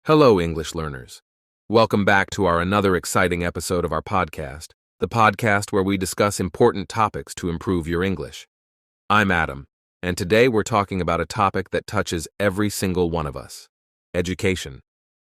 Hello, English learners. Welcome back to another exciting episode of our podcast, the podcast where we discuss important topics to improve your English. I'm Adam, and today we're talking about a topic that touches every single one of us: education.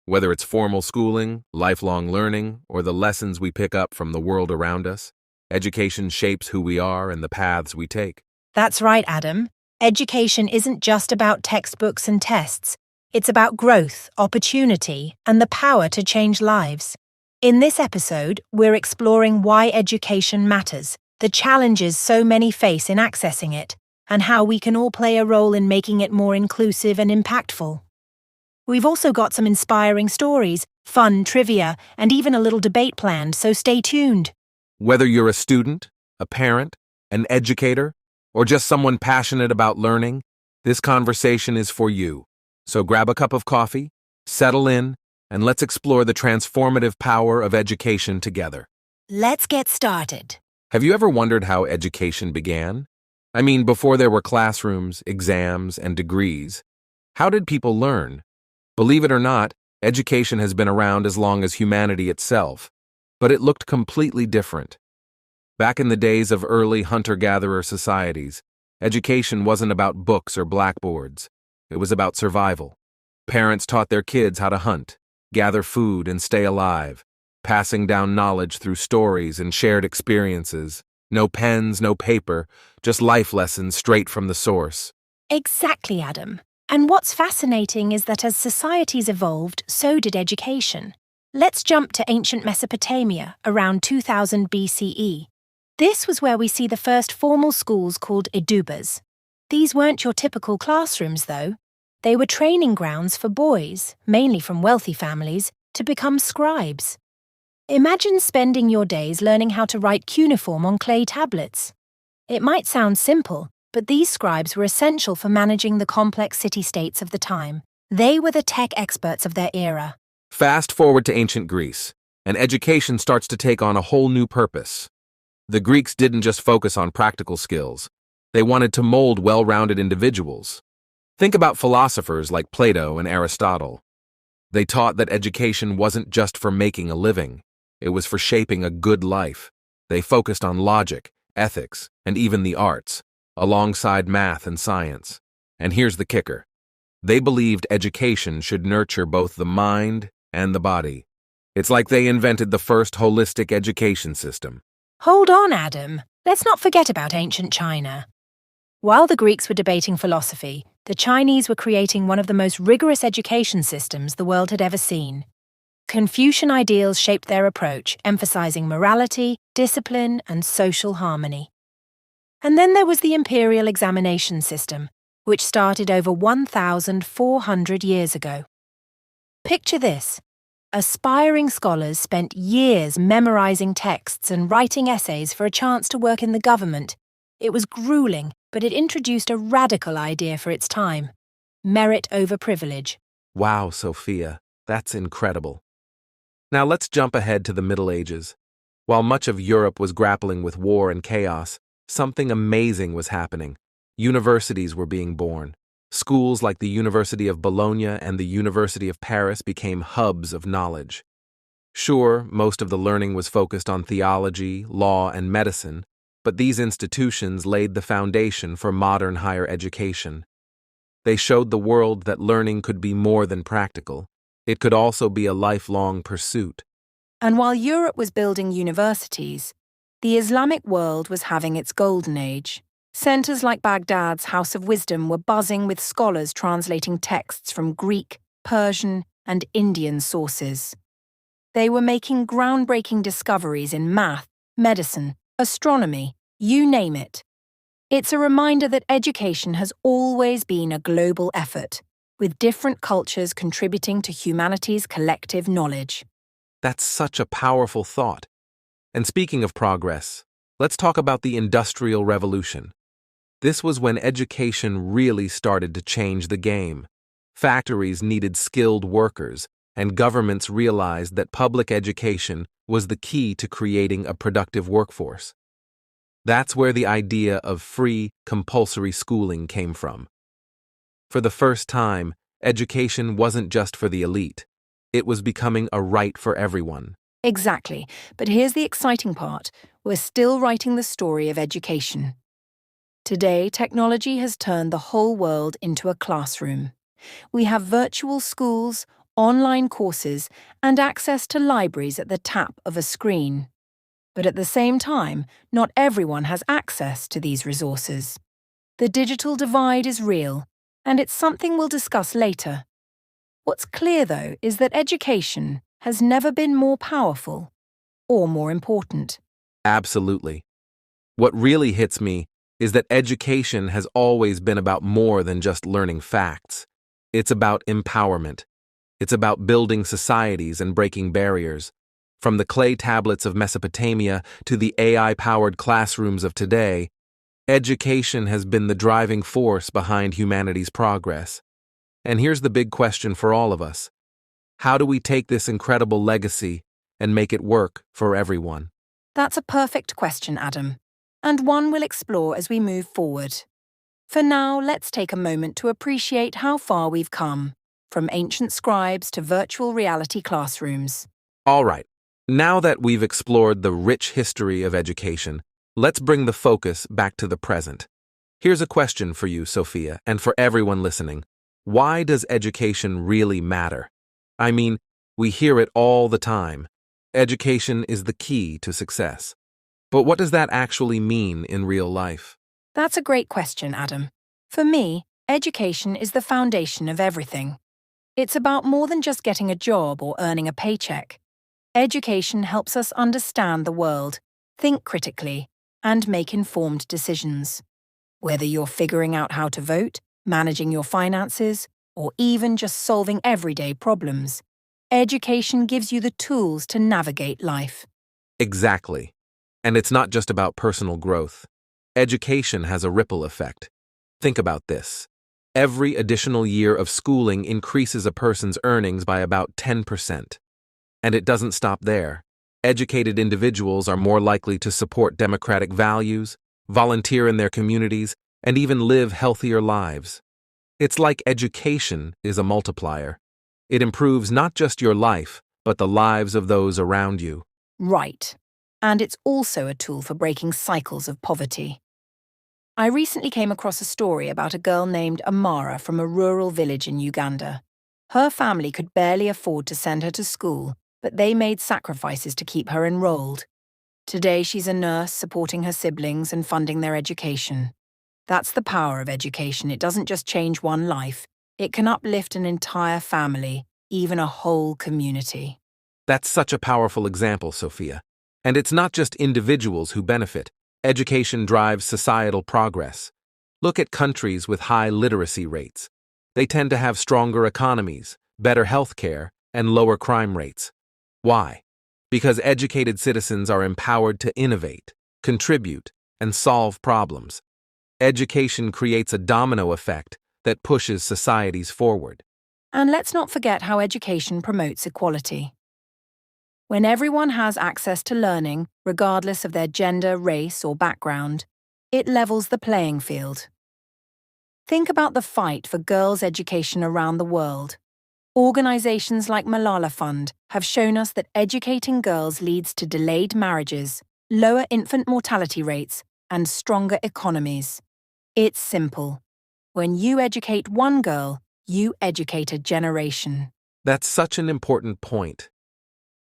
Whether it's formal schooling, lifelong learning, or the lessons we pick up from the world around us, education shapes who we are and the paths we take. That's right, Adam. Education isn't just about textbooks and tests. It's about growth, opportunity, and the power to change lives. In this episode, we're exploring why education matters, the challenges so many face in accessing it, and how we can all play a role in making it more inclusive and impactful. We've also got some inspiring stories, fun trivia, and even a little debate planned, so stay tuned. Whether you're a student, a parent, an educator, or just someone passionate about learning, this conversation is for you. So grab a cup of coffee, settle in, and let's explore the transformative power of education together. Let's get started. Have you ever wondered how education began? I mean, before there were classrooms, exams, and degrees, how did people learn? Believe it or not, education has been around as long as humanity itself, but it looked completely different. Back in the days of early hunter-gatherer societies, education wasn't about books or blackboards. It was about survival. Parents taught their kids how to hunt, gather food, and stay alive, passing down knowledge through stories and shared experiences. No pens, no paper, just life lessons straight from the source. Exactly, Adam. And what's fascinating is that as societies evolved, so did education. Let's jump to ancient Mesopotamia, around 2000 BCE. This was where we see the first formal schools called edubas. These weren't your typical classrooms, though. They were training grounds for boys, mainly from wealthy families, to become scribes. Imagine spending your days learning how to write cuneiform on clay tablets. It might sound simple, but these scribes were essential for managing the complex city-states of the time. They were the tech experts of their era. Fast forward to ancient Greece, and education starts to take on a whole new purpose. The Greeks didn't just focus on practical skills. They wanted to mold well-rounded individuals. Think about philosophers like Plato and Aristotle. They taught that education wasn't just for making a living. It was for shaping a good life. They focused on logic, ethics, and even the arts, alongside math and science. And here's the kicker. They believed education should nurture both the mind and the body. It's like they invented the first holistic education system. Hold on, Adam. Let's not forget about ancient China. While the Greeks were debating philosophy, the Chinese were creating one of the most rigorous education systems the world had ever seen. Confucian ideals shaped their approach, emphasizing morality, discipline, and social harmony. And then there was the imperial examination system, which started over 1,400 years ago. Picture this. Aspiring scholars spent years memorizing texts and writing essays for a chance to work in the government. It was grueling, but it introduced a radical idea for its time: merit over privilege. Wow, Sophia, that's incredible. Now let's jump ahead to the Middle Ages. While much of Europe was grappling with war and chaos, something amazing was happening. Universities were being born. Schools like the University of Bologna and the University of Paris became hubs of knowledge. Sure, most of the learning was focused on theology, law, and medicine, but these institutions laid the foundation for modern higher education. They showed the world that learning could be more than practical. It could also be a lifelong pursuit. And while Europe was building universities, the Islamic world was having its golden age. Centers like Baghdad's House of Wisdom were buzzing with scholars translating texts from Greek, Persian, and Indian sources. They were making groundbreaking discoveries in math, medicine, astronomy, you name it. It's a reminder that education has always been a global effort, with different cultures contributing to humanity's collective knowledge. That's such a powerful thought. And speaking of progress, let's talk about the Industrial Revolution. This was when education really started to change the game. Factories needed skilled workers, and governments realized that public education was the key to creating a productive workforce. That's where the idea of free, compulsory schooling came from. For the first time, education wasn't just for the elite. It was becoming a right for everyone. Exactly. But here's the exciting part. We're still writing the story of education. Today, technology has turned the whole world into a classroom. We have virtual schools, online courses, and access to libraries at the tap of a screen. But at the same time, not everyone has access to these resources. The digital divide is real, and it's something we'll discuss later. What's clear, though, is that education has never been more powerful or more important. Absolutely. What really hits me is that education has always been about more than just learning facts. It's about empowerment. It's about building societies and breaking barriers. From the clay tablets of Mesopotamia to the AI-powered classrooms of today, education has been the driving force behind humanity's progress. And here's the big question for all of us. How do we take this incredible legacy and make it work for everyone? That's a perfect question, Adam, and one we'll explore as we move forward. For now, let's take a moment to appreciate how far we've come, from ancient scribes to virtual reality classrooms. All right, now that we've explored the rich history of education, let's bring the focus back to the present. Here's a question for you, Sophia, and for everyone listening. Why does education really matter? I mean, we hear it all the time. Education is the key to success. But what does that actually mean in real life? That's a great question, Adam. For me, education is the foundation of everything. It's about more than just getting a job or earning a paycheck. Education helps us understand the world, think critically, and make informed decisions. Whether you're figuring out how to vote, managing your finances, or even just solving everyday problems, education gives you the tools to navigate life. Exactly. And it's not just about personal growth. Education has a ripple effect. Think about this. Every additional year of schooling increases a person's earnings by about 10%. And it doesn't stop there. Educated individuals are more likely to support democratic values, volunteer in their communities, and even live healthier lives. It's like education is a multiplier. It improves not just your life, but the lives of those around you. Right. And it's also a tool for breaking cycles of poverty. I recently came across a story about a girl named Amara from a rural village in Uganda. Her family could barely afford to send her to school, but they made sacrifices to keep her enrolled. Today she's a nurse supporting her siblings and funding their education. That's the power of education. It doesn't just change one life. It can uplift an entire family, even a whole community. That's such a powerful example, Sophia. And it's not just individuals who benefit. Education drives societal progress. Look at countries with high literacy rates. They tend to have stronger economies, better health care, and lower crime rates. Why? Because educated citizens are empowered to innovate, contribute, and solve problems. Education creates a domino effect that pushes societies forward. And let's not forget how education promotes equality. When everyone has access to learning, regardless of their gender, race, or background, it levels the playing field. Think about the fight for girls' education around the world. Organizations like Malala Fund have shown us that educating girls leads to delayed marriages, lower infant mortality rates, and stronger economies. It's simple. When you educate one girl, you educate a generation. That's such an important point.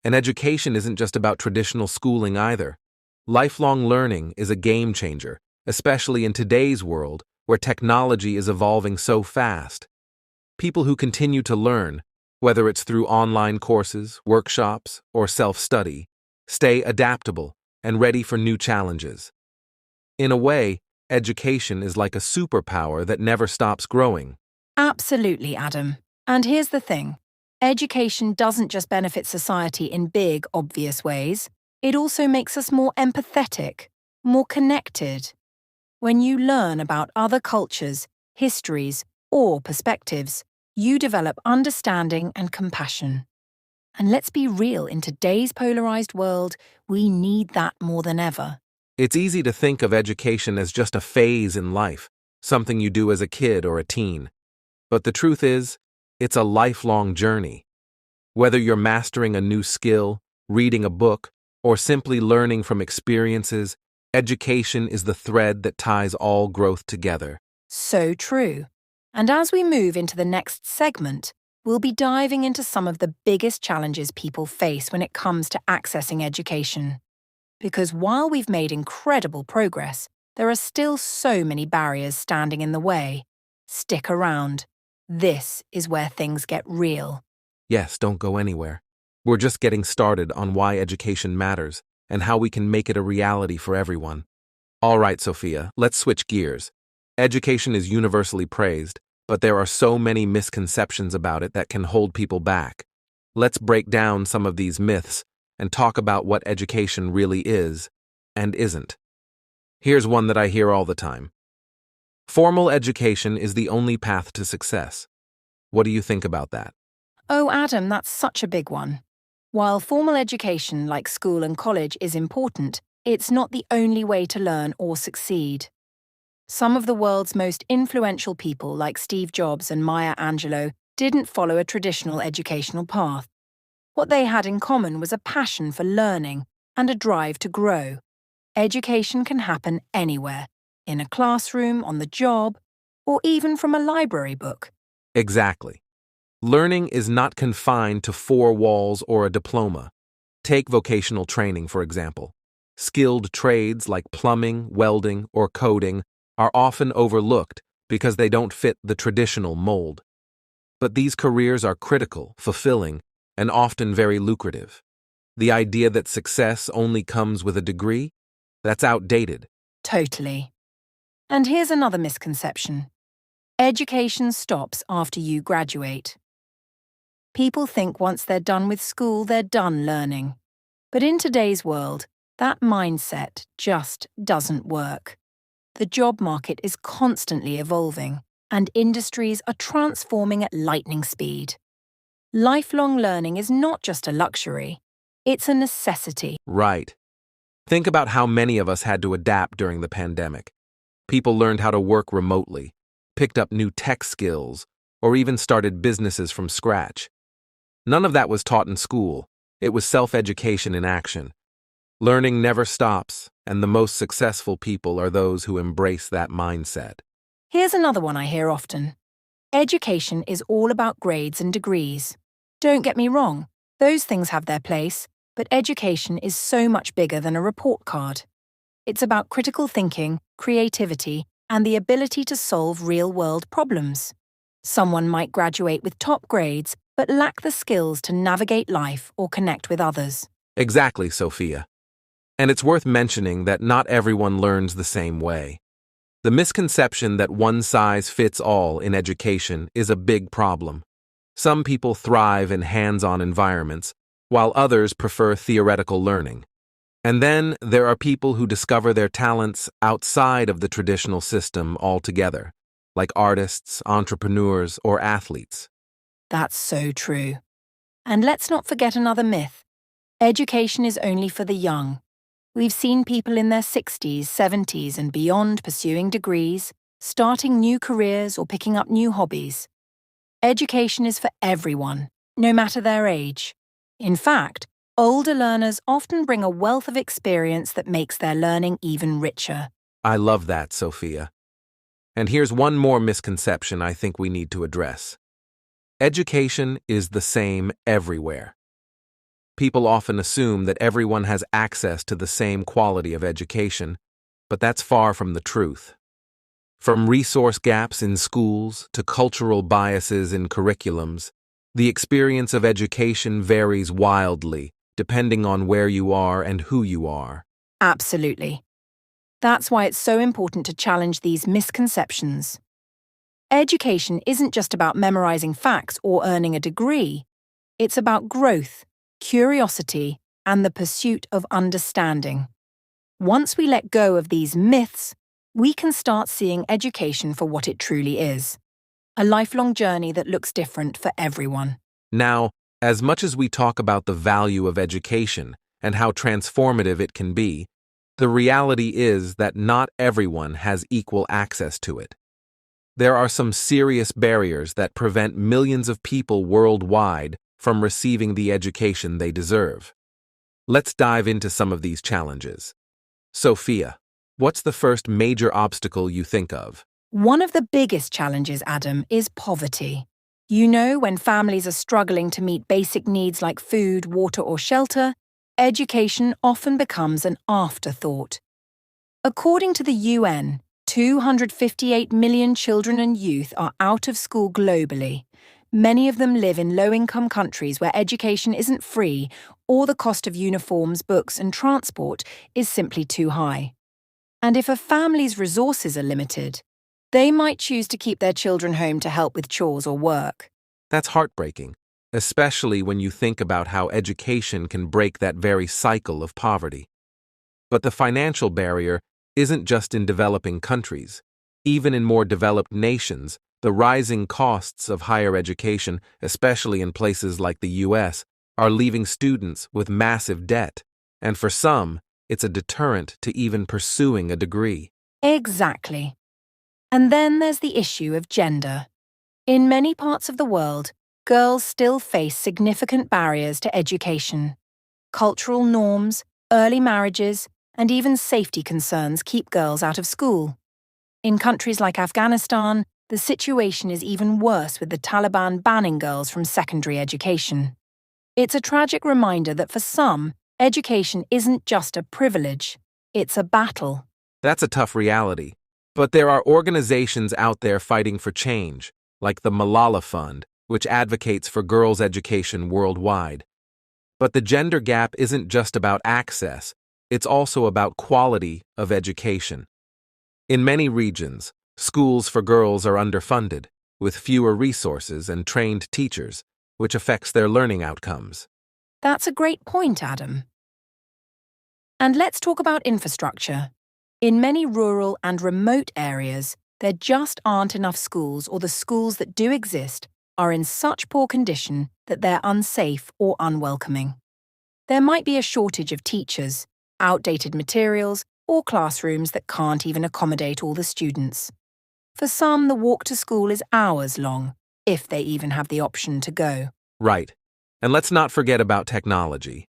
And education isn't just about traditional schooling either. Lifelong learning is a game changer, especially in today's world where technology is evolving so fast. People who continue to learn, whether it's through online courses, workshops, or self-study, stay adaptable and ready for new challenges. In a way, education is like a superpower that never stops growing. Absolutely, Adam. And here's the thing. Education doesn't just benefit society in big, obvious ways. It also makes us more empathetic, more connected. When you learn about other cultures, histories, or perspectives, you develop understanding and compassion. And let's be real, in today's polarized world, we need that more than ever. It's easy to think of education as just a phase in life, something you do as a kid or a teen. But the truth is, it's a lifelong journey. Whether you're mastering a new skill, reading a book, or simply learning from experiences, education is the thread that ties all growth together. So true. And as we move into the next segment, we'll be diving into some of the biggest challenges people face when it comes to accessing education. Because while we've made incredible progress, there are still so many barriers standing in the way. Stick around. This is where things get real. Yes, don't go anywhere. We're just getting started on why education matters and how we can make it a reality for everyone. All right, Sophia, let's switch gears. Education is universally praised, but there are so many misconceptions about it that can hold people back. Let's break down some of these myths and talk about what education really is and isn't. Here's one that I hear all the time. Formal education is the only path to success. What do you think about that? Oh, Adam, that's such a big one. While formal education like school and college is important, it's not the only way to learn or succeed. Some of the world's most influential people like Steve Jobs and Maya Angelou didn't follow a traditional educational path. What they had in common was a passion for learning and a drive to grow. Education can happen anywhere, in a classroom, on the job, or even from a library book. Exactly. Learning is not confined to four walls or a diploma. Take vocational training, for example. Skilled trades like plumbing, welding, or coding are often overlooked because they don't fit the traditional mold. But these careers are critical, fulfilling, and often very lucrative. The idea that success only comes with a degree? That's outdated. Totally. And here's another misconception. Education stops after you graduate. People think once they're done with school, they're done learning. But in today's world, that mindset just doesn't work. The job market is constantly evolving, and industries are transforming at lightning speed. Lifelong learning is not just a luxury, it's a necessity. Right. Think about how many of us had to adapt during the pandemic. People learned how to work remotely, picked up new tech skills, or even started businesses from scratch. None of that was taught in school. It was self-education in action. Learning never stops, and the most successful people are those who embrace that mindset. Here's another one I hear often. Education is all about grades and degrees. Don't get me wrong, those things have their place, but education is so much bigger than a report card. It's about critical thinking, creativity, and the ability to solve real-world problems. Someone might graduate with top grades, but lack the skills to navigate life or connect with others. Exactly, Sophia. And it's worth mentioning that not everyone learns the same way. The misconception that one size fits all in education is a big problem. Some people thrive in hands-on environments, while others prefer theoretical learning. And then there are people who discover their talents outside of the traditional system altogether, like artists, entrepreneurs, or athletes. That's so true. And let's not forget another myth. Education is only for the young. We've seen people in their 60s, 70s, and beyond pursuing degrees, starting new careers, or picking up new hobbies. Education is for everyone, no matter their age. In fact, older learners often bring a wealth of experience that makes their learning even richer. I love that, Sophia. And here's one more misconception I think we need to address. Education is the same everywhere. People often assume that everyone has access to the same quality of education, but that's far from the truth. From resource gaps in schools to cultural biases in curriculums, the experience of education varies wildly, depending on where you are and who you are. Absolutely. That's why it's so important to challenge these misconceptions. Education isn't just about memorizing facts or earning a degree. It's about growth, curiosity, and the pursuit of understanding. Once we let go of these myths, we can start seeing education for what it truly is. A lifelong journey that looks different for everyone. Now, as much as we talk about the value of education and how transformative it can be, the reality is that not everyone has equal access to it. There are some serious barriers that prevent millions of people worldwide from receiving the education they deserve. Let's dive into some of these challenges. Sophia, what's the first major obstacle you think of? One of the biggest challenges, Adam, is poverty. You know, when families are struggling to meet basic needs like food, water, or shelter, education often becomes an afterthought. According to the UN, 258 million children and youth are out of school globally. Many of them live in low-income countries where education isn't free or the cost of uniforms, books, and transport is simply too high. And if a family's resources are limited, they might choose to keep their children home to help with chores or work. That's heartbreaking, especially when you think about how education can break that very cycle of poverty. But the financial barrier isn't just in developing countries. Even in more developed nations, the rising costs of higher education, especially in places like the US, are leaving students with massive debt. And for some, it's a deterrent to even pursuing a degree. Exactly. And then there's the issue of gender. In many parts of the world, girls still face significant barriers to education. Cultural norms, early marriages, and even safety concerns keep girls out of school. In countries like Afghanistan, the situation is even worse with the Taliban banning girls from secondary education. It's a tragic reminder that for some, education isn't just a privilege, it's a battle. That's a tough reality. But there are organizations out there fighting for change, like the Malala Fund, which advocates for girls' education worldwide. But the gender gap isn't just about access, it's also about quality of education. In many regions, schools for girls are underfunded, with fewer resources and trained teachers, which affects their learning outcomes. That's a great point, Adam. And let's talk about infrastructure. In many rural and remote areas, there just aren't enough schools, or the schools that do exist are in such poor condition that they're unsafe or unwelcoming. There might be a shortage of teachers, outdated materials, or classrooms that can't even accommodate all the students. For some, the walk to school is hours long, if they even have the option to go. Right. And let's not forget about technology.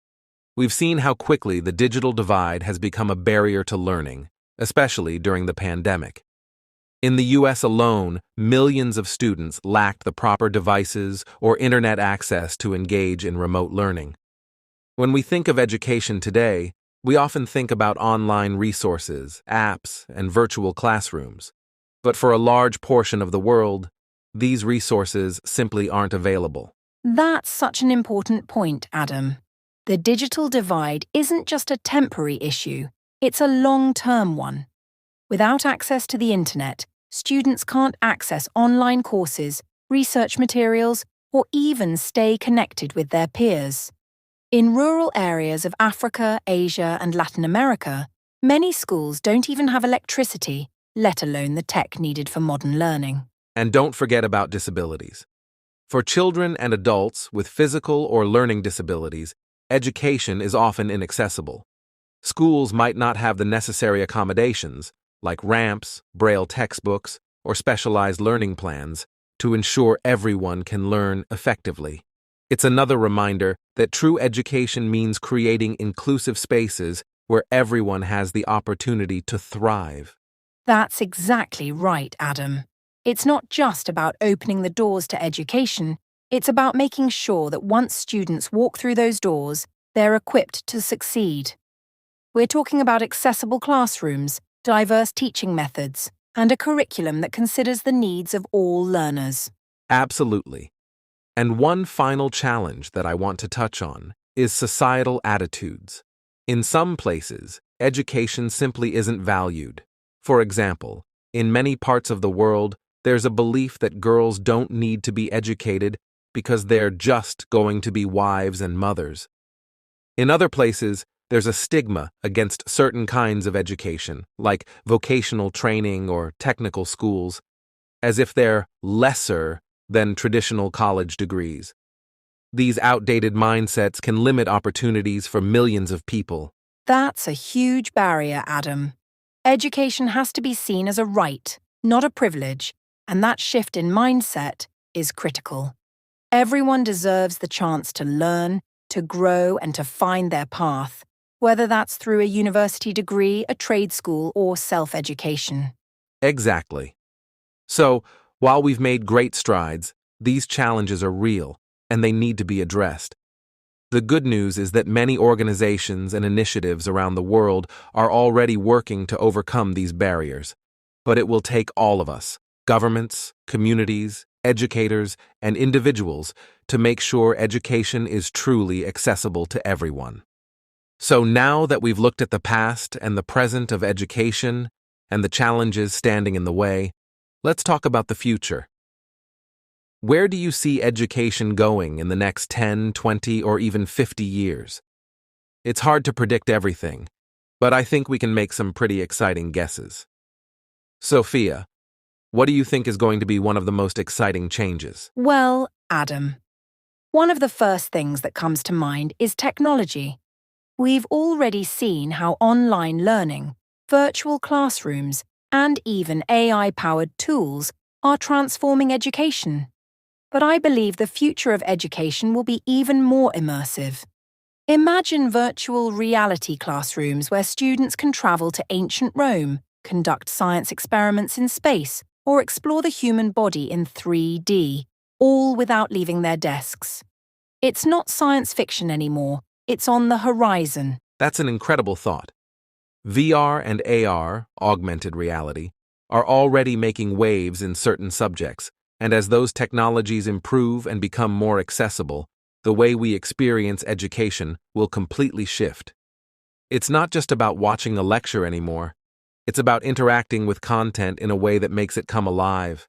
We've seen how quickly the digital divide has become a barrier to learning, especially during the pandemic. In the US alone, millions of students lacked the proper devices or internet access to engage in remote learning. When we think of education today, we often think about online resources, apps, and virtual classrooms. But for a large portion of the world, these resources simply aren't available. That's such an important point, Adam. The digital divide isn't just a temporary issue, it's a long-term one. Without access to the internet, students can't access online courses, research materials, or even stay connected with their peers. In rural areas of Africa, Asia, and Latin America, many schools don't even have electricity, let alone the tech needed for modern learning. And don't forget about disabilities. For children and adults with physical or learning disabilities, education is often inaccessible. Schools might not have the necessary accommodations, like ramps, braille textbooks, or specialized learning plans, to ensure everyone can learn effectively. It's another reminder that true education means creating inclusive spaces where everyone has the opportunity to thrive. That's exactly right, Adam. It's not just about opening the doors to education, it's about making sure that once students walk through those doors, they're equipped to succeed. We're talking about accessible classrooms, diverse teaching methods, and a curriculum that considers the needs of all learners. Absolutely. And one final challenge that I want to touch on is societal attitudes. In some places, education simply isn't valued. For example, in many parts of the world, there's a belief that girls don't need to be educated because they're just going to be wives and mothers. In other places, there's a stigma against certain kinds of education, like vocational training or technical schools, as if they're lesser than traditional college degrees. These outdated mindsets can limit opportunities for millions of people. That's a huge barrier, Adam. Education has to be seen as a right, not a privilege, and that shift in mindset is critical. Everyone deserves the chance to learn, to grow, and to find their path, whether that's through a university degree, a trade school, or self-education. Exactly. So, while we've made great strides, these challenges are real, and they need to be addressed. The good news is that many organizations and initiatives around the world are already working to overcome these barriers. But it will take all of us, governments, communities, educators, and individuals, to make sure education is truly accessible to everyone. So now that we've looked at the past and the present of education and the challenges standing in the way, let's talk about the future. Where do you see education going in the next 10, 20, or even 50 years? It's hard to predict everything, but I think we can make some pretty exciting guesses. Sophia, what do you think is going to be one of the most exciting changes? Well, Adam, one of the first things that comes to mind is technology. We've already seen how online learning, virtual classrooms, and even AI-powered tools are transforming education. But I believe the future of education will be even more immersive. Imagine virtual reality classrooms where students can travel to ancient Rome, conduct science experiments in space, or explore the human body in 3D, all without leaving their desks. It's not science fiction anymore, it's on the horizon. That's an incredible thought. VR and AR, augmented reality, are already making waves in certain subjects, and as those technologies improve and become more accessible, the way we experience education will completely shift. It's not just about watching a lecture anymore. It's about interacting with content in a way that makes it come alive.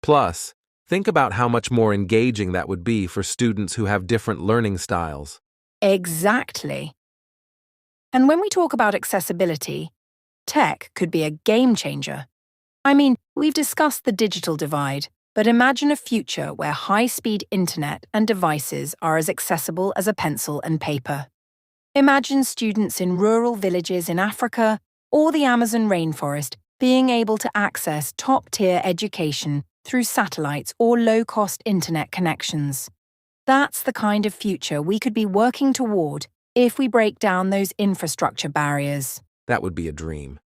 Plus, think about how much more engaging that would be for students who have different learning styles. Exactly. And when we talk about accessibility, tech could be a game changer. I mean, we've discussed the digital divide, but imagine a future where high-speed internet and devices are as accessible as a pencil and paper. Imagine students in rural villages in Africa or the Amazon rainforest being able to access top-tier education through satellites or low-cost internet connections. That's the kind of future we could be working toward if we break down those infrastructure barriers. That would be a dream.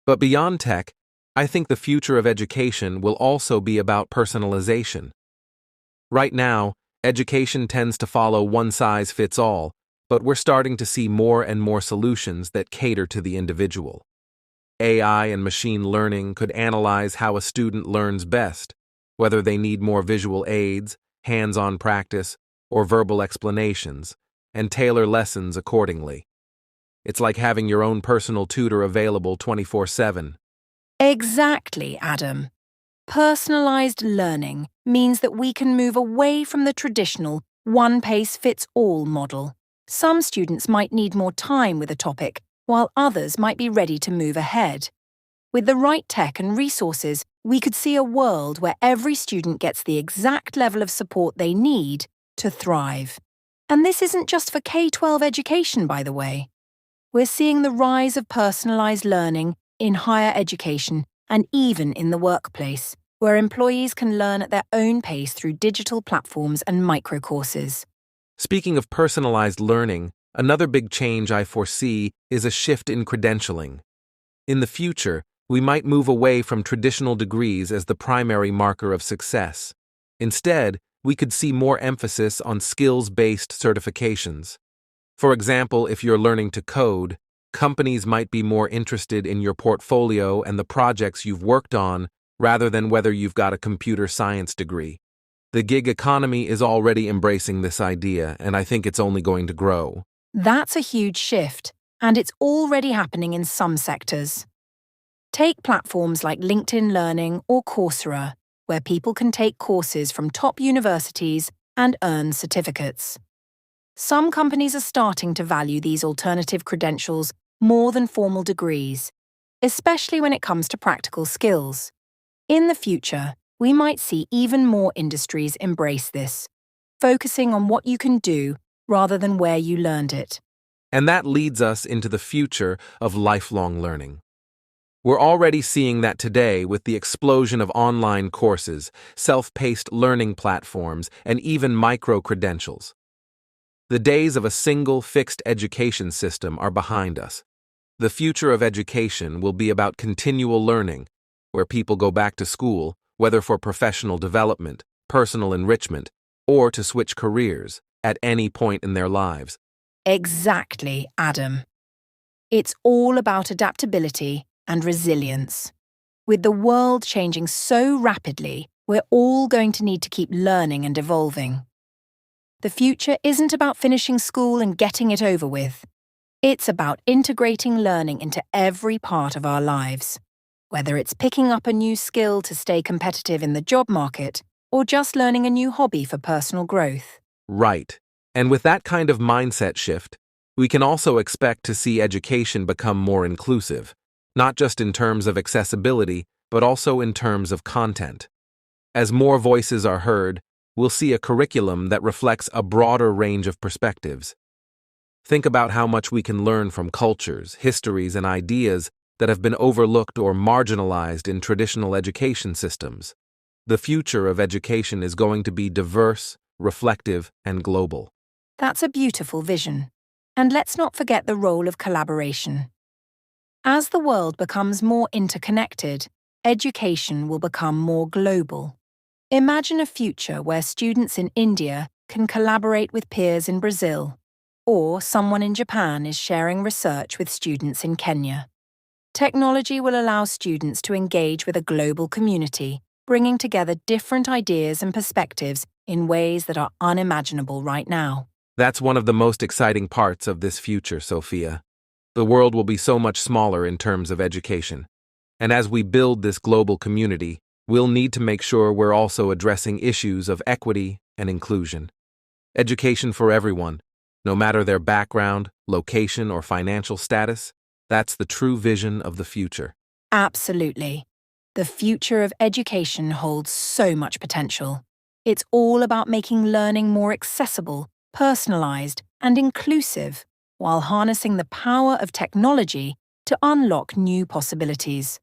But beyond tech, I think the future of education will also be about personalization. Right now, education tends to follow one-size-fits-all, but we're starting to see more and more solutions that cater to the individual. AI and machine learning could analyze how a student learns best, whether they need more visual aids, hands-on practice, or verbal explanations, and tailor lessons accordingly. It's like having your own personal tutor available 24/7. Exactly, Adam. Personalized learning means that we can move away from the traditional one-pace-fits-all model. Some students might need more time with a topic, while others might be ready to move ahead. With the right tech and resources, we could see a world where every student gets the exact level of support they need to thrive. And this isn't just for K-12 education, by the way. We're seeing the rise of personalized learning in higher education and even in the workplace, where employees can learn at their own pace through digital platforms and microcourses. Speaking of personalized learning, another big change I foresee is a shift in credentialing. In the future, we might move away from traditional degrees as the primary marker of success. Instead, we could see more emphasis on skills-based certifications. For example, if you're learning to code, companies might be more interested in your portfolio and the projects you've worked on rather than whether you've got a computer science degree. The gig economy is already embracing this idea, and I think it's only going to grow. That's a huge shift, and it's already happening in some sectors. Take platforms like LinkedIn Learning or Coursera, where people can take courses from top universities and earn certificates. Some companies are starting to value these alternative credentials more than formal degrees, especially when it comes to practical skills. In the future, we might see even more industries embrace this, focusing on what you can do rather than where you learned it. And that leads us into the future of lifelong learning. We're already seeing that today with the explosion of online courses, self-paced learning platforms, and even micro-credentials. The days of a single fixed education system are behind us. The future of education will be about continual learning, where people go back to school, whether for professional development, personal enrichment, or to switch careers at any point in their lives. Exactly, Adam. It's all about adaptability and resilience. With the world changing so rapidly, we're all going to need to keep learning and evolving. The future isn't about finishing school and getting it over with. It's about integrating learning into every part of our lives. Whether it's picking up a new skill to stay competitive in the job market, or just learning a new hobby for personal growth. Right. And with that kind of mindset shift, we can also expect to see education become more inclusive, not just in terms of accessibility, but also in terms of content. As more voices are heard, we'll see a curriculum that reflects a broader range of perspectives. Think about how much we can learn from cultures, histories, and ideas that have been overlooked or marginalized in traditional education systems. The future of education is going to be diverse, reflective, and global. That's a beautiful vision. And let's not forget the role of collaboration. As the world becomes more interconnected, education will become more global. Imagine a future where students in India can collaborate with peers in Brazil, or someone in Japan is sharing research with students in Kenya. Technology will allow students to engage with a global community, bringing together different ideas and perspectives in ways that are unimaginable right now. That's one of the most exciting parts of this future, Sophia. The world will be so much smaller in terms of education. And as we build this global community, we'll need to make sure we're also addressing issues of equity and inclusion. Education for everyone, no matter their background, location, or financial status, that's the true vision of the future. Absolutely. The future of education holds so much potential. It's all about making learning more accessible, personalized, and inclusive, while harnessing the power of technology to unlock new possibilities.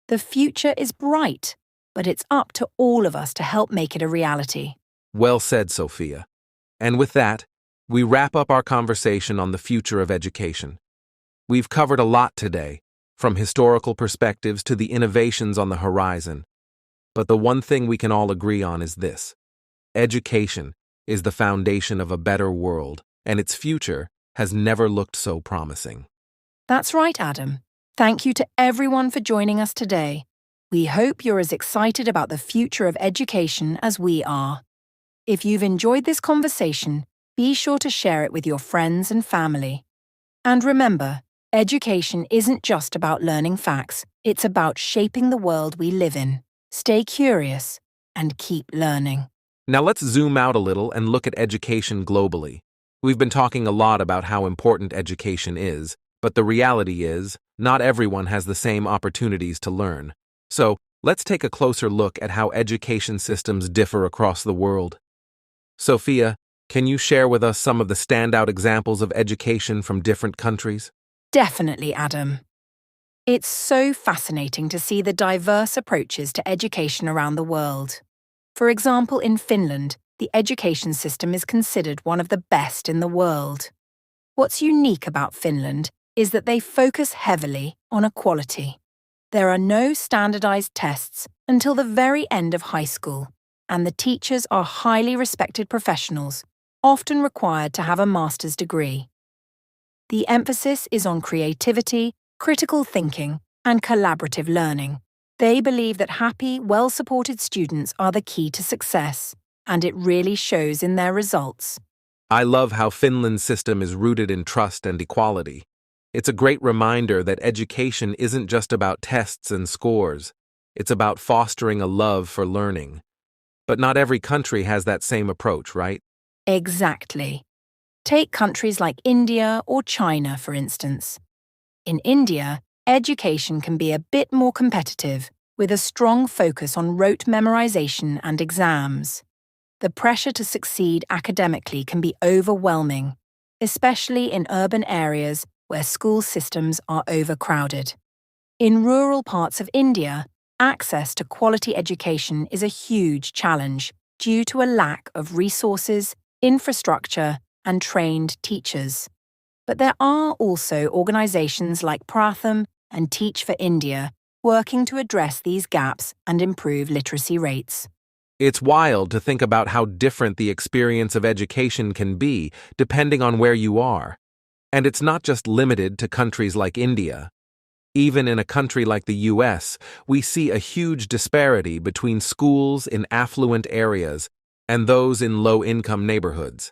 The future is bright, but it's up to all of us to help make it a reality. Well said, Sophia. And with that, we wrap up our conversation on the future of education. We've covered a lot today, from historical perspectives to the innovations on the horizon. But the one thing we can all agree on is this: education is the foundation of a better world, and its future has never looked so promising. That's right, Adam. Thank you to everyone for joining us today. We hope you're as excited about the future of education as we are. If you've enjoyed this conversation, be sure to share it with your friends and family. And remember, education isn't just about learning facts, it's about shaping the world we live in. Stay curious and keep learning. Now let's zoom out a little and look at education globally. We've been talking a lot about how important education is, but the reality is, not everyone has the same opportunities to learn. So, let's take a closer look at how education systems differ across the world. Sophia, can you share with us some of the standout examples of education from different countries? Definitely, Adam. It's so fascinating to see the diverse approaches to education around the world. For example, in Finland, the education system is considered one of the best in the world. What's unique about Finland is that they focus heavily on equality. There are no standardized tests until the very end of high school, and the teachers are highly respected professionals, often required to have a master's degree. The emphasis is on creativity, critical thinking, and collaborative learning. They believe that happy, well-supported students are the key to success, and it really shows in their results. I love how Finland's system is rooted in trust and equality. It's a great reminder that education isn't just about tests and scores. It's about fostering a love for learning. But not every country has that same approach, right? Exactly. Take countries like India or China, for instance. In India, education can be a bit more competitive, with a strong focus on rote memorization and exams. The pressure to succeed academically can be overwhelming, especially in urban areas where school systems are overcrowded. In rural parts of India, access to quality education is a huge challenge due to a lack of resources, infrastructure, and trained teachers. But there are also organizations like Pratham and Teach for India working to address these gaps and improve literacy rates. It's wild to think about how different the experience of education can be depending on where you are. And it's not just limited to countries like India. Even in a country like the US, we see a huge disparity between schools in affluent areas and those in low-income neighborhoods.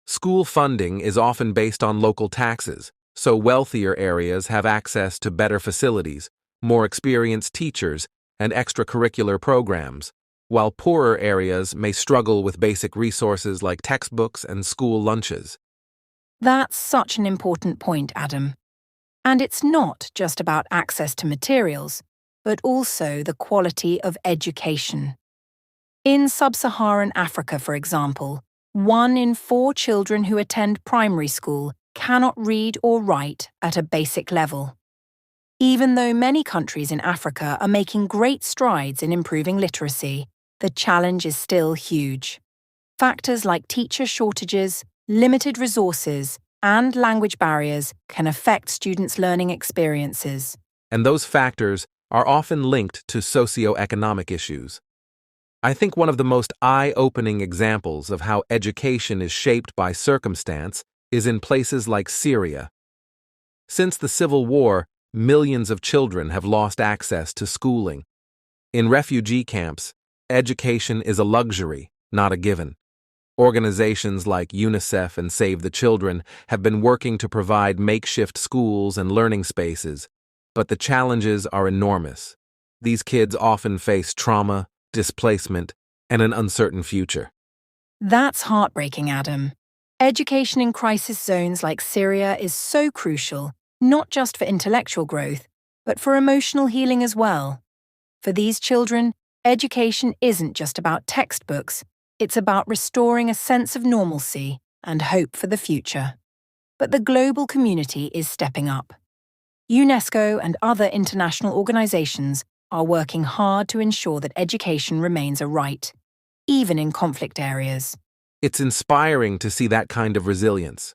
School funding is often based on local taxes, so wealthier areas have access to better facilities, more experienced teachers, and extracurricular programs, while poorer areas may struggle with basic resources like textbooks and school lunches. That's such an important point, Adam. And it's not just about access to materials, but also the quality of education. In sub-Saharan Africa, for example, 1 in 4 children who attend primary school cannot read or write at a basic level. Even though many countries in Africa are making great strides in improving literacy, the challenge is still huge. Factors like teacher shortages, limited resources, and language barriers can affect students' learning experiences. And those factors are often linked to socioeconomic issues. I think one of the most eye-opening examples of how education is shaped by circumstance is in places like Syria. Since the Civil War, millions of children have lost access to schooling. In refugee camps, education is a luxury, not a given. Organizations like UNICEF and Save the Children have been working to provide makeshift schools and learning spaces, but the challenges are enormous. These kids often face trauma, displacement, and an uncertain future. That's heartbreaking, Adam. Education in crisis zones like Syria is so crucial, not just for intellectual growth, but for emotional healing as well. For these children, education isn't just about textbooks. It's about restoring a sense of normalcy and hope for the future. But the global community is stepping up. UNESCO and other international organizations are working hard to ensure that education remains a right, even in conflict areas. It's inspiring to see that kind of resilience.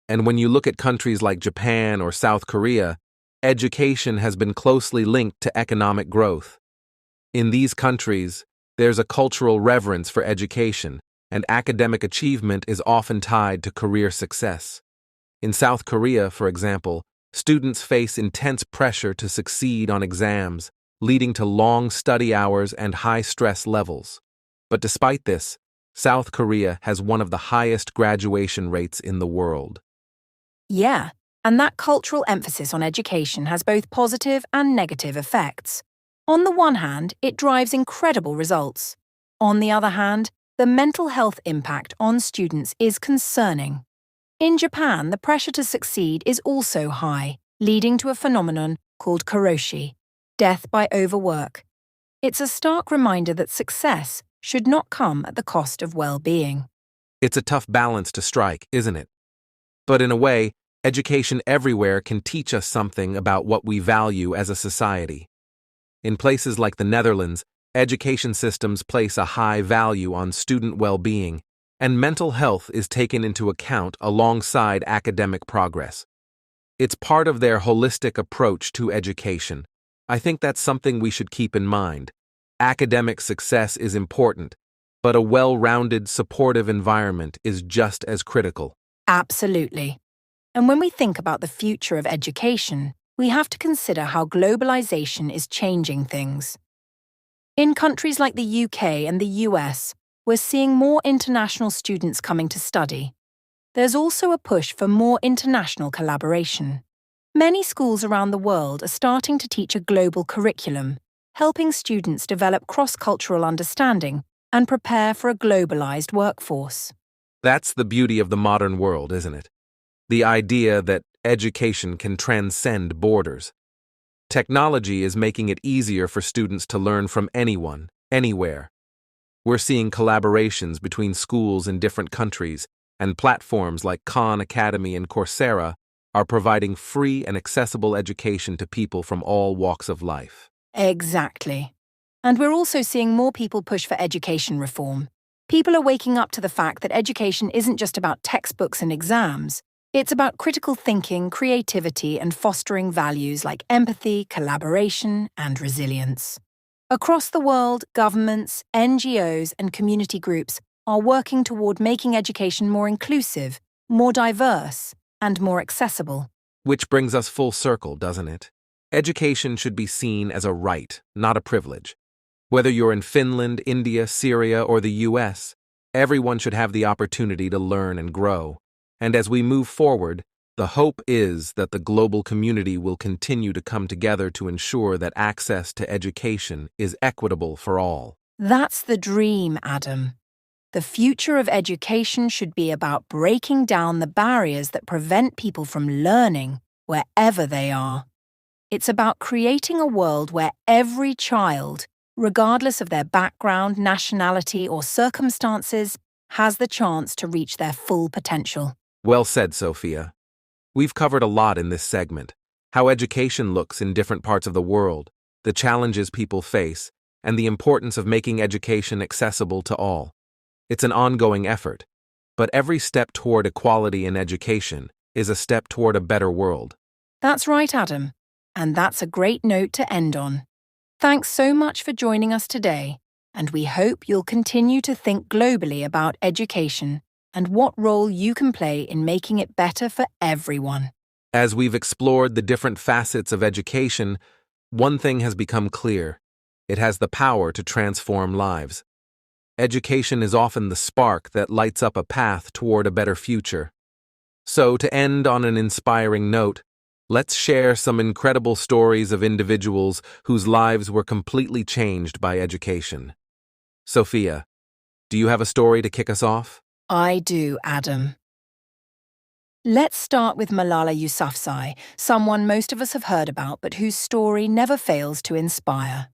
And when you look at countries like Japan or South Korea, education has been closely linked to economic growth. In these countries, there's a cultural reverence for education, and academic achievement is often tied to career success. In South Korea, for example, students face intense pressure to succeed on exams, leading to long study hours and high stress levels. But despite this, South Korea has one of the highest graduation rates in the world. Yeah, and that cultural emphasis on education has both positive and negative effects. On the one hand, it drives incredible results. On the other hand, the mental health impact on students is concerning. In Japan, the pressure to succeed is also high, leading to a phenomenon called karoshi, death by overwork. It's a stark reminder that success should not come at the cost of well-being. It's a tough balance to strike, isn't it? But in a way, education everywhere can teach us something about what we value as a society. In places like the Netherlands, education systems place a high value on student well-being, and mental health is taken into account alongside academic progress. It's part of their holistic approach to education. I think that's something we should keep in mind. Academic success is important, but a well-rounded, supportive environment is just as critical. Absolutely. And when we think about the future of education, we have to consider how globalization is changing things. In countries like the UK and the US, we're seeing more international students coming to study. There's also a push for more international collaboration. Many schools around the world are starting to teach a global curriculum, helping students develop cross-cultural understanding and prepare for a globalized workforce. That's the beauty of the modern world, isn't it? The idea that education can transcend borders. Technology is making it easier for students to learn from anyone, anywhere. We're seeing collaborations between schools in different countries, and platforms like Khan Academy and Coursera are providing free and accessible education to people from all walks of life. Exactly. And we're also seeing more people push for education reform. People are waking up to the fact that education isn't just about textbooks and exams. It's about critical thinking, creativity, and fostering values like empathy, collaboration, and resilience. Across the world, governments, NGOs, and community groups are working toward making education more inclusive, more diverse, and more accessible. Which brings us full circle, doesn't it? Education should be seen as a right, not a privilege. Whether you're in Finland, India, Syria, or the US, everyone should have the opportunity to learn and grow. And as we move forward, the hope is that the global community will continue to come together to ensure that access to education is equitable for all. That's the dream, Adam. The future of education should be about breaking down the barriers that prevent people from learning wherever they are. It's about creating a world where every child, regardless of their background, nationality, or circumstances, has the chance to reach their full potential. Well said, Sophia. We've covered a lot in this segment: how education looks in different parts of the world, the challenges people face, and the importance of making education accessible to all. It's an ongoing effort, but every step toward equality in education is a step toward a better world. That's right, Adam. And that's a great note to end on. Thanks so much for joining us today, and we hope you'll continue to think globally about education and what role you can play in making it better for everyone. As we've explored the different facets of education, one thing has become clear: it has the power to transform lives. Education is often the spark that lights up a path toward a better future. So, to end on an inspiring note, let's share some incredible stories of individuals whose lives were completely changed by education. Sophia, do you have a story to kick us off? I do, Adam. Let's start with Malala Yousafzai, someone most of us have heard about but whose story never fails to inspire.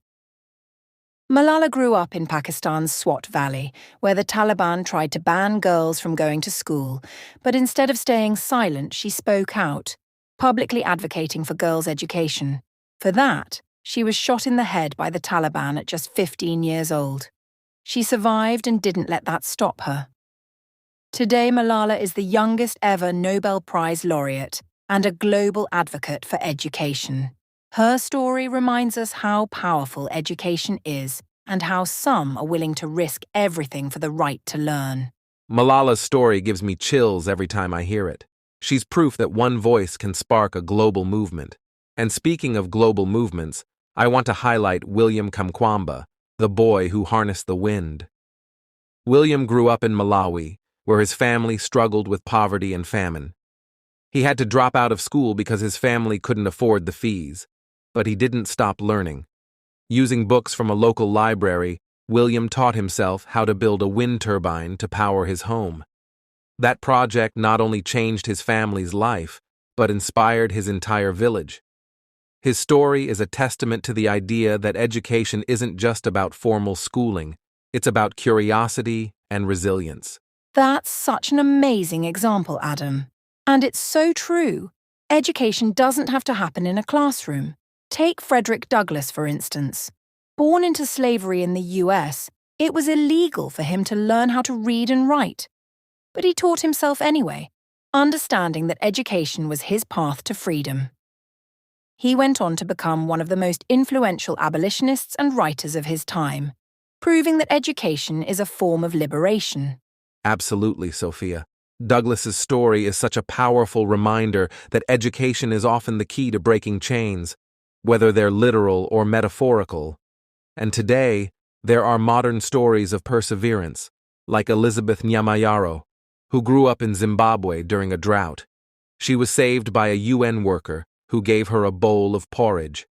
Malala grew up in Pakistan's Swat Valley, where the Taliban tried to ban girls from going to school, but instead of staying silent, she spoke out, publicly advocating for girls' education. For that, she was shot in the head by the Taliban at just 15 years old. She survived and didn't let that stop her. Today, Malala is the youngest ever Nobel Prize laureate and a global advocate for education. Her story reminds us how powerful education is and how some are willing to risk everything for the right to learn. Malala's story gives me chills every time I hear it. She's proof that one voice can spark a global movement. And speaking of global movements, I want to highlight William Kamkwamba, the boy who harnessed the wind. William grew up in Malawi, where his family struggled with poverty and famine. He had to drop out of school because his family couldn't afford the fees, but he didn't stop learning. Using books from a local library, William taught himself how to build a wind turbine to power his home. That project not only changed his family's life, but inspired his entire village. His story is a testament to the idea that education isn't just about formal schooling, it's about curiosity and resilience. That's such an amazing example, Adam. And it's so true. Education doesn't have to happen in a classroom. Take Frederick Douglass, for instance. Born into slavery in the US, it was illegal for him to learn how to read and write. But he taught himself anyway, understanding that education was his path to freedom. He went on to become one of the most influential abolitionists and writers of his time, proving that education is a form of liberation. Absolutely, Sophia. Douglas's story is such a powerful reminder that education is often the key to breaking chains, whether they're literal or metaphorical. And today, there are modern stories of perseverance, like Elizabeth Nyamayaro, who grew up in Zimbabwe during a drought. She was saved by a UN worker who gave her a bowl of porridge.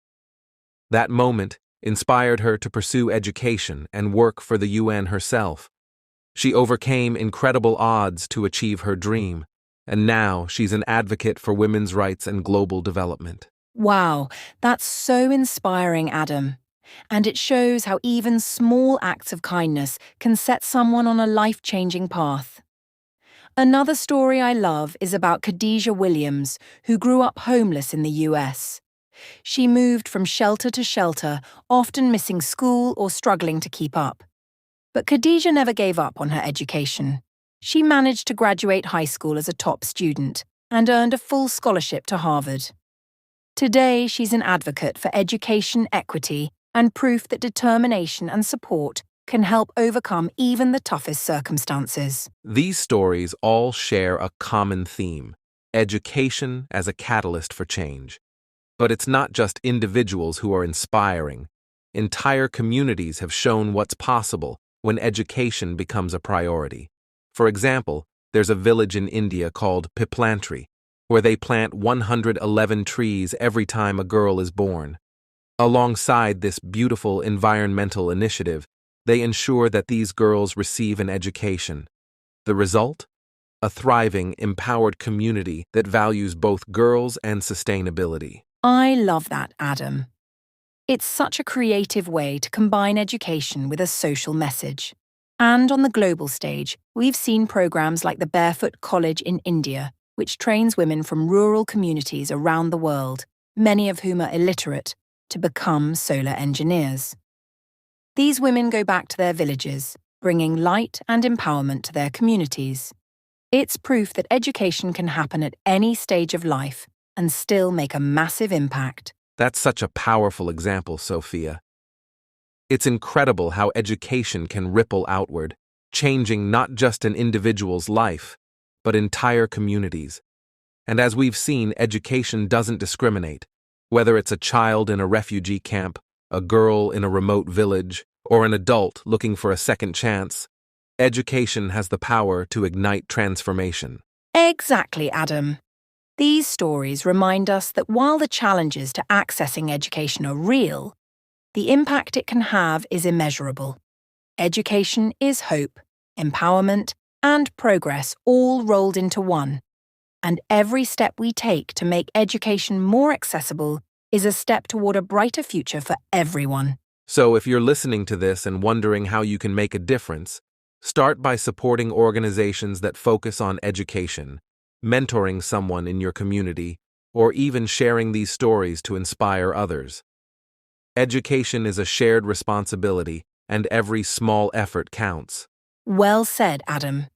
That moment inspired her to pursue education and work for the UN herself. She overcame incredible odds to achieve her dream, and now she's an advocate for women's rights and global development. Wow, that's so inspiring, Adam. And it shows how even small acts of kindness can set someone on a life-changing path. Another story I love is about Khadijah Williams, who grew up homeless in the US. She moved from shelter to shelter, often missing school or struggling to keep up. But Khadijah never gave up on her education. She managed to graduate high school as a top student and earned a full scholarship to Harvard. Today, she's an advocate for education equity and proof that determination and support can help overcome even the toughest circumstances. These stories all share a common theme: education as a catalyst for change. But it's not just individuals who are inspiring. Entire communities have shown what's possible when education becomes a priority. For example, there's a village in India called Piplantry, where they plant 111 trees every time a girl is born. Alongside this beautiful environmental initiative, they ensure that these girls receive an education. The result? A thriving, empowered community that values both girls and sustainability. I love that, Adam. It's such a creative way to combine education with a social message. And on the global stage, we've seen programs like the Barefoot College in India, which trains women from rural communities around the world, many of whom are illiterate, to become solar engineers. These women go back to their villages, bringing light and empowerment to their communities. It's proof that education can happen at any stage of life and still make a massive impact. That's such a powerful example, Sophia. It's incredible how education can ripple outward, changing not just an individual's life, but entire communities. And as we've seen, education doesn't discriminate. Whether it's a child in a refugee camp, a girl in a remote village, or an adult looking for a second chance, education has the power to ignite transformation. Exactly, Adam. These stories remind us that while the challenges to accessing education are real, the impact it can have is immeasurable. Education is hope, empowerment, and progress all rolled into one. And every step we take to make education more accessible is a step toward a brighter future for everyone. So if you're listening to this and wondering how you can make a difference, start by supporting organizations that focus on education, mentoring someone in your community, or even sharing these stories to inspire others. Education is a shared responsibility, and every small effort counts. Well said, Adam.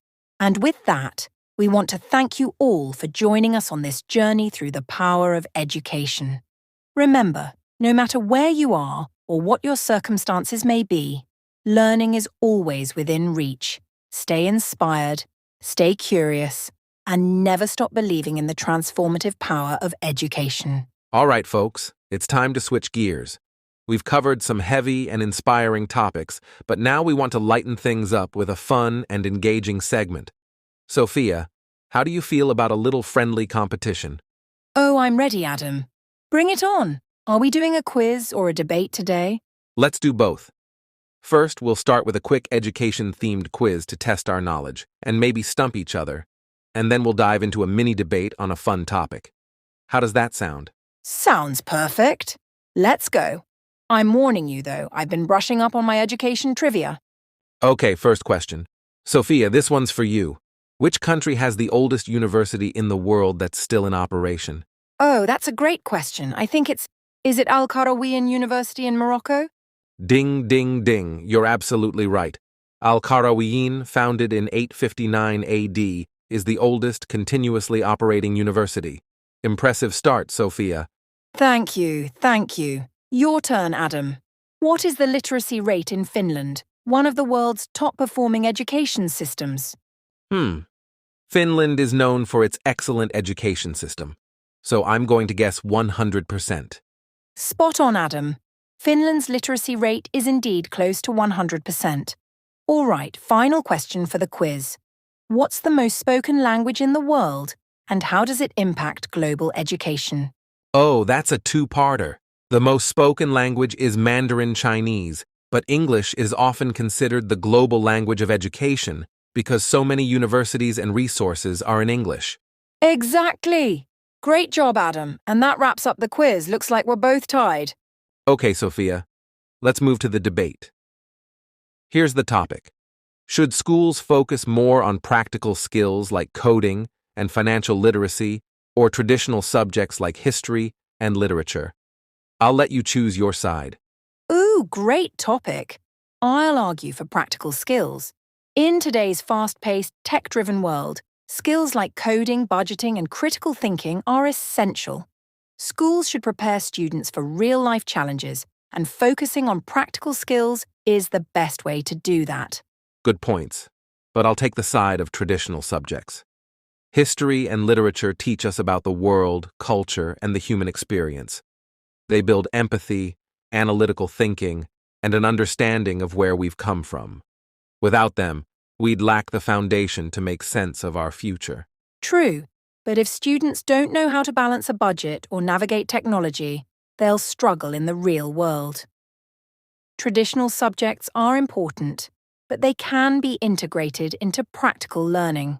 And with that, we want to thank you all for joining us on this journey through the power of education. Remember, no matter where you are or what your circumstances may be, learning is always within reach. Stay inspired, stay curious, and never stop believing in the transformative power of education. All right, folks, it's time to switch gears. We've covered some heavy and inspiring topics, but now we want to lighten things up with a fun and engaging segment. Sophia, how do you feel about a little friendly competition? Oh, I'm ready, Adam. Bring it on. Are we doing a quiz or a debate today? Let's do both. First, we'll start with a quick education-themed quiz to test our knowledge and maybe stump each other. And then we'll dive into a mini debate on a fun topic. How does that sound? Sounds perfect. Let's go. I'm warning you, though, I've been brushing up on my education trivia. Okay, first question. Sophia, this one's for you. Which country has the oldest university in the world that's still in operation? Oh, that's a great question. I think is it Al Qarawiyyin University in Morocco? Ding, ding, ding. You're absolutely right. Al Qarawiyyin, founded in 859 AD, is the oldest continuously operating university. Impressive start, Sophia. Thank you, thank you. Your turn, Adam. What is the literacy rate in Finland, one of the world's top-performing education systems? Finland is known for its excellent education system, so I'm going to guess 100%. Spot on, Adam. Finland's literacy rate is indeed close to 100%. All right, final question for the quiz. What's the most spoken language in the world, and how does it impact global education? Oh, that's a two-parter. The most spoken language is Mandarin Chinese, but English is often considered the global language of education because so many universities and resources are in English. Exactly! Great job, Adam. And that wraps up the quiz. Looks like we're both tied. Okay, Sophia, let's move to the debate. Here's the topic. Should schools focus more on practical skills like coding and financial literacy, or traditional subjects like history and literature? I'll let you choose your side. Ooh, great topic. I'll argue for practical skills. In today's fast-paced, tech-driven world, skills like coding, budgeting, and critical thinking are essential. Schools should prepare students for real-life challenges, and focusing on practical skills is the best way to do that. Good points, but I'll take the side of traditional subjects. History and literature teach us about the world, culture, and the human experience. They build empathy, analytical thinking, and an understanding of where we've come from. Without them, we'd lack the foundation to make sense of our future. True, but if students don't know how to balance a budget or navigate technology, they'll struggle in the real world. Traditional subjects are important, but they can be integrated into practical learning.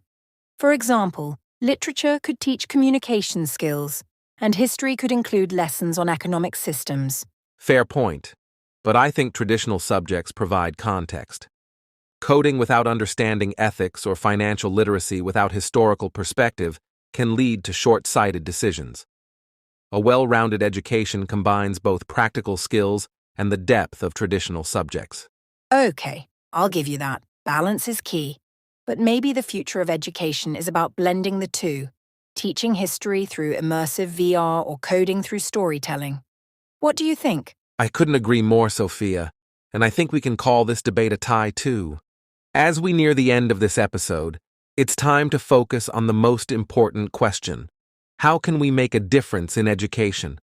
For example, literature could teach communication skills, and history could include lessons on economic systems. Fair point, but I think traditional subjects provide context. Coding without understanding ethics or financial literacy without historical perspective can lead to short-sighted decisions. A well-rounded education combines both practical skills and the depth of traditional subjects. Okay, I'll give you that. Balance is key. But maybe the future of education is about blending the two, teaching history through immersive VR or coding through storytelling. What do you think? I couldn't agree more, Sophia, and I think we can call this debate a tie, too. As we near the end of this episode, it's time to focus on the most important question. How can we make a difference in education?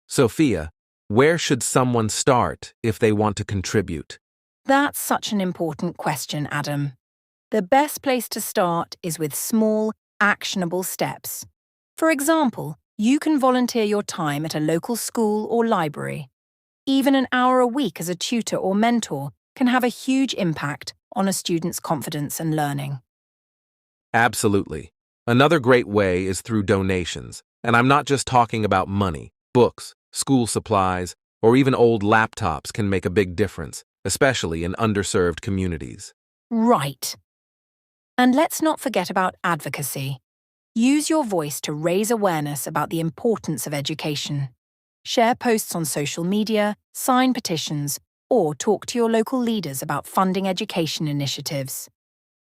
Sophia, where should someone start if they want to contribute? That's such an important question, Adam. The best place to start is with small, actionable steps. For example, you can volunteer your time at a local school or library. Even an hour a week as a tutor or mentor can have a huge impact on a student's confidence and learning. Absolutely. Another great way is through donations, and I'm not just talking about money. Books, school supplies, or even old laptops can make a big difference, especially in underserved communities. Right. And let's not forget about advocacy. Use your voice to raise awareness about the importance of education. Share posts on social media, sign petitions, or talk to your local leaders about funding education initiatives.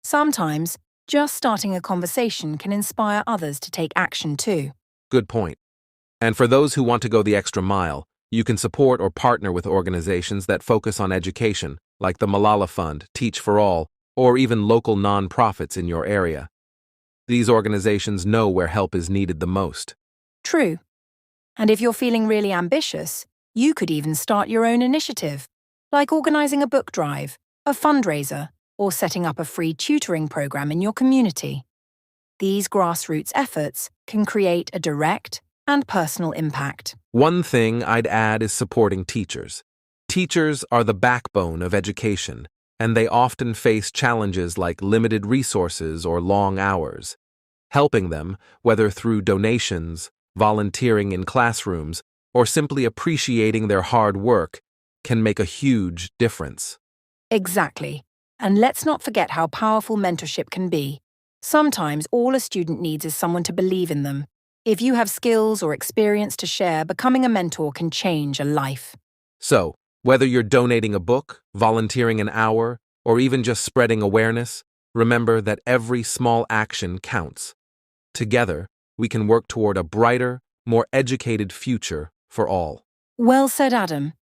Sometimes, just starting a conversation can inspire others to take action too. Good point. And for those who want to go the extra mile, you can support or partner with organizations that focus on education, like the Malala Fund, Teach for All, or even local nonprofits in your area. These organizations know where help is needed the most. True. And if you're feeling really ambitious, you could even start your own initiative, like organizing a book drive, a fundraiser, or setting up a free tutoring program in your community. These grassroots efforts can create a direct and personal impact. One thing I'd add is supporting teachers. Teachers are the backbone of education, and they often face challenges like limited resources or long hours. Helping them, whether through donations, volunteering in classrooms, or simply appreciating their hard work, can make a huge difference. Exactly. And let's not forget how powerful mentorship can be. Sometimes all a student needs is someone to believe in them. If you have skills or experience to share, becoming a mentor can change a life. So, whether you're donating a book, volunteering an hour, or even just spreading awareness, remember that every small action counts. Together, we can work toward a brighter, more educated future for all. Well said, Adam.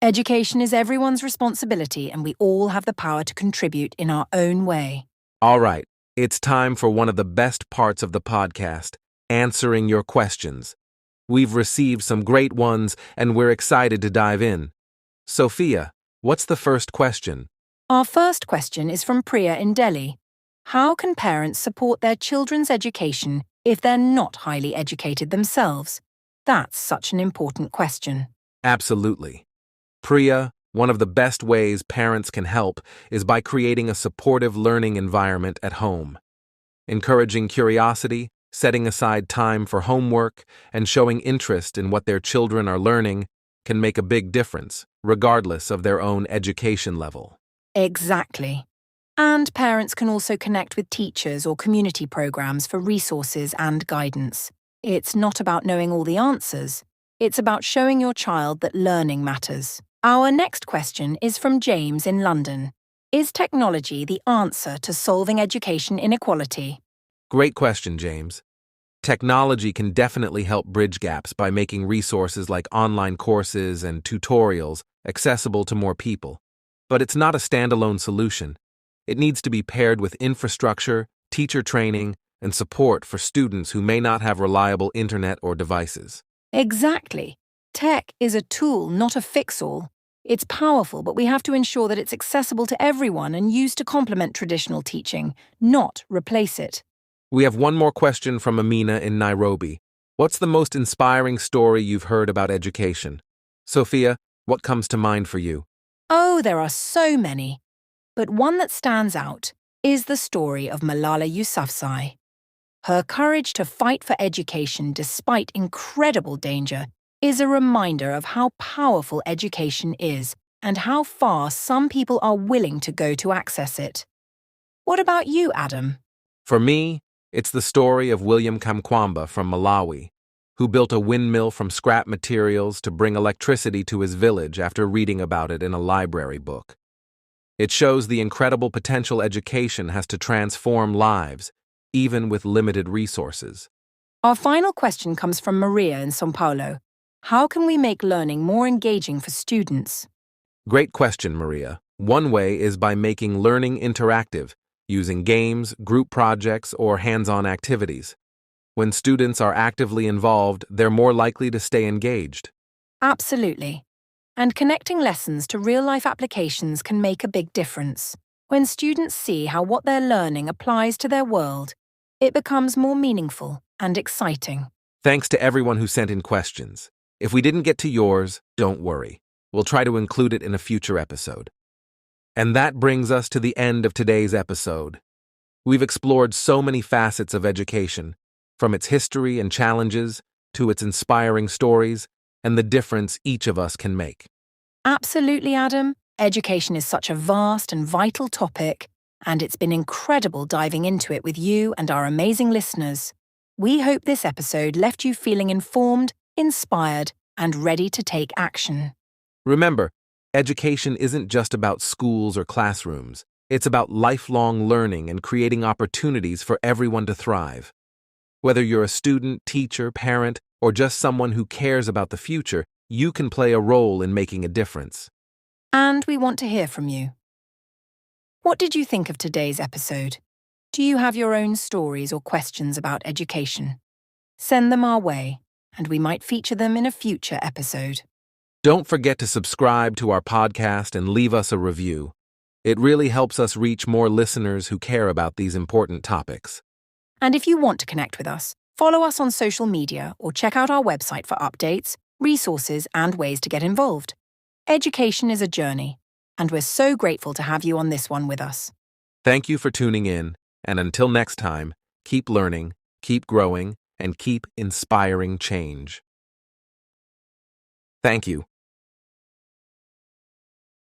Education is everyone's responsibility, and we all have the power to contribute in our own way. All right, it's time for one of the best parts of the podcast, answering your questions. We've received some great ones, and we're excited to dive in. Sophia, what's the first question? Our first question is from Priya in Delhi. How can parents support their children's education if they're not highly educated themselves? That's such an important question. Absolutely. Priya, one of the best ways parents can help is by creating a supportive learning environment at home. Encouraging curiosity, setting aside time for homework, and showing interest in what their children are learning can make a big difference, regardless of their own education level. Exactly. And parents can also connect with teachers or community programs for resources and guidance. It's not about knowing all the answers. It's about showing your child that learning matters. Our next question is from James in London. Is technology the answer to solving education inequality? Great question, James. Technology can definitely help bridge gaps by making resources like online courses and tutorials accessible to more people. But it's not a standalone solution. It needs to be paired with infrastructure, teacher training, and support for students who may not have reliable internet or devices. Exactly. Tech is a tool, not a fix-all. It's powerful, but we have to ensure that it's accessible to everyone and used to complement traditional teaching, not replace it. We have one more question from Amina in Nairobi. What's the most inspiring story you've heard about education? Sophia, what comes to mind for you? Oh, there are so many. But one that stands out is the story of Malala Yousafzai. Her courage to fight for education despite incredible danger is a reminder of how powerful education is and how far some people are willing to go to access it. What about you, Adam? For me, it's the story of William Kamkwamba from Malawi, who built a windmill from scrap materials to bring electricity to his village after reading about it in a library book. It shows the incredible potential education has to transform lives, even with limited resources. Our final question comes from Maria in São Paulo. How can we make learning more engaging for students? Great question, Maria. One way is by making learning interactive, using games, group projects, or hands-on activities. When students are actively involved, they're more likely to stay engaged. Absolutely. And connecting lessons to real-life applications can make a big difference. When students see how what they're learning applies to their world, it becomes more meaningful and exciting. Thanks to everyone who sent in questions. If we didn't get to yours, don't worry. We'll try to include it in a future episode. And that brings us to the end of today's episode. We've explored so many facets of education, from its history and challenges to its inspiring stories and the difference each of us can make. Absolutely, Adam. Education is such a vast and vital topic, and it's been incredible diving into it with you and our amazing listeners. We hope this episode left you feeling informed, inspired, and ready to take action. Remember, education isn't just about schools or classrooms. It's about lifelong learning and creating opportunities for everyone to thrive. Whether you're a student, teacher, parent, or just someone who cares about the future, you can play a role in making a difference. And we want to hear from you. What did you think of today's episode? Do you have your own stories or questions about education? Send them our way, and we might feature them in a future episode. Don't forget to subscribe to our podcast and leave us a review. It really helps us reach more listeners who care about these important topics. And if you want to connect with us, follow us on social media or check out our website for updates, resources, and ways to get involved. Education is a journey, and we're so grateful to have you on this one with us. Thank you for tuning in, and until next time, keep learning, keep growing, and keep inspiring change. Thank you.